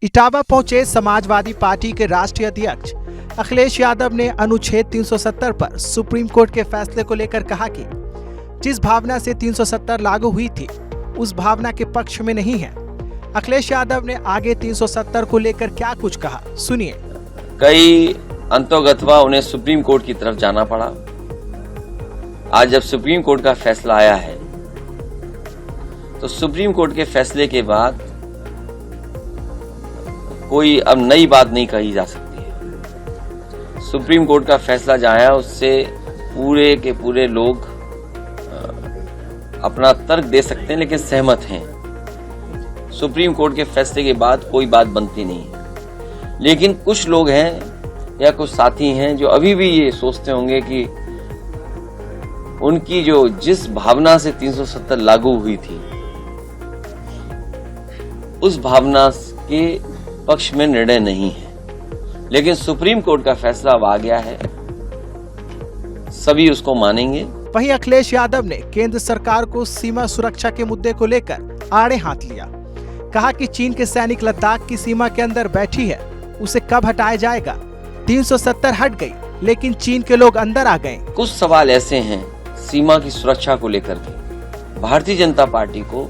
इटावा पहुंचे समाजवादी पार्टी के राष्ट्रीय अध्यक्ष अखिलेश यादव ने अनुच्छेद 370 पर सुप्रीम कोर्ट के फैसले को लेकर कहा कि जिस भावना से 370 लागू हुई थी उस भावना के पक्ष में नहीं है। अखिलेश यादव ने आगे 370 को लेकर क्या कुछ कहा, सुनिए। कई अंतोगत्वा उन्हें सुप्रीम कोर्ट की तरफ जाना पड़ा। आज जब सुप्रीम कोर्ट का फैसला आया है तो सुप्रीम कोर्ट के फैसले के बाद कोई अब नई बात नहीं कही जा सकती है। सुप्रीम कोर्ट का फैसला जो आया उससे पूरे के पूरे लोग अपना तर्क दे सकते हैं, लेकिन सहमत हैं। सुप्रीम कोर्ट के फैसले के बाद कोई बात बनती नहीं है। लेकिन कुछ लोग हैं या कुछ साथी हैं जो अभी भी ये सोचते होंगे कि उनकी जो जिस भावना से 370 लागू हुई थी उस भावना के पक्ष में निर्णय नहीं है। लेकिन सुप्रीम कोर्ट का फैसला अब आ गया है, सभी उसको मानेंगे। वहीं अखिलेश यादव ने केंद्र सरकार को सीमा सुरक्षा के मुद्दे को लेकर आड़े हाथ लिया। कहा कि चीन के सैनिक लद्दाख की सीमा के अंदर बैठी है, उसे कब हटाया जाएगा। 370 हट गई लेकिन चीन के लोग अंदर आ गए। कुछ सवाल ऐसे हैं सीमा की सुरक्षा को लेकर के, भारतीय जनता पार्टी को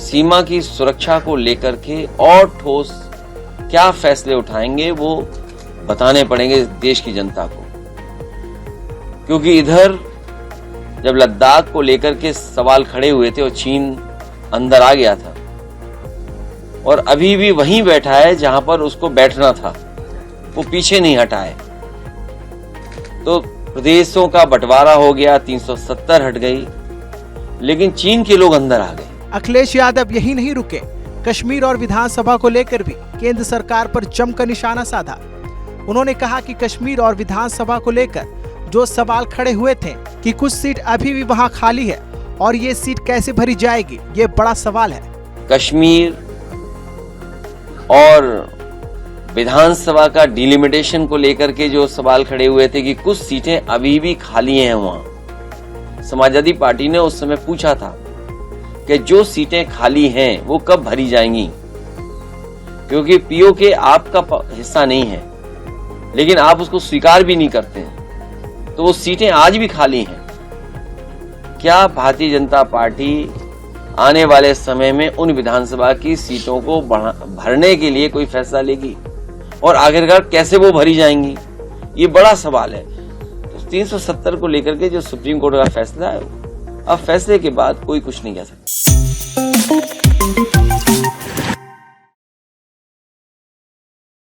सीमा की सुरक्षा को लेकर के और ठोस क्या फैसले उठाएंगे वो बताने पड़ेंगे देश की जनता को। क्योंकि इधर जब लद्दाख को लेकर के सवाल खड़े हुए थे और चीन अंदर आ गया था और अभी भी वहीं बैठा है जहां पर उसको बैठना था, वो पीछे नहीं हटा है। तो प्रदेशों का बंटवारा हो गया, 370 हट गई, लेकिन चीन के लोग अंदर आ गए। अखिलेश यादव यही नहीं रुके, कश्मीर और विधानसभा को लेकर भी केंद्र सरकार पर जमकर निशाना साधा। उन्होंने कहा कि कश्मीर और विधानसभा को लेकर जो सवाल खड़े हुए थे कि कुछ सीट अभी भी वहां खाली है और ये सीट कैसे भरी जाएगी, ये बड़ा सवाल है। कश्मीर और विधानसभा का डिलिमिटेशन को लेकर के जो सवाल खड़े हुए थे कि कुछ सीटें अभी भी खाली हैं वहां, समाजवादी पार्टी ने उस समय पूछा था कि जो सीटें खाली हैं वो कब भरी जाएंगी, क्योंकि पीओके आपका हिस्सा नहीं है, लेकिन आप उसको स्वीकार भी नहीं करते हैं, तो वो सीटें आज भी खाली हैं। क्या भारतीय जनता पार्टी आने वाले समय में उन विधानसभा की सीटों को भरने के लिए कोई फैसला लेगी और आखिरकार कैसे वो भरी जाएंगी, ये बड़ा सवाल है। तो 370 को लेकर के जो सुप्रीम कोर्ट का फैसला है, अब फैसले के बाद कोई कुछ नहीं कह सकता।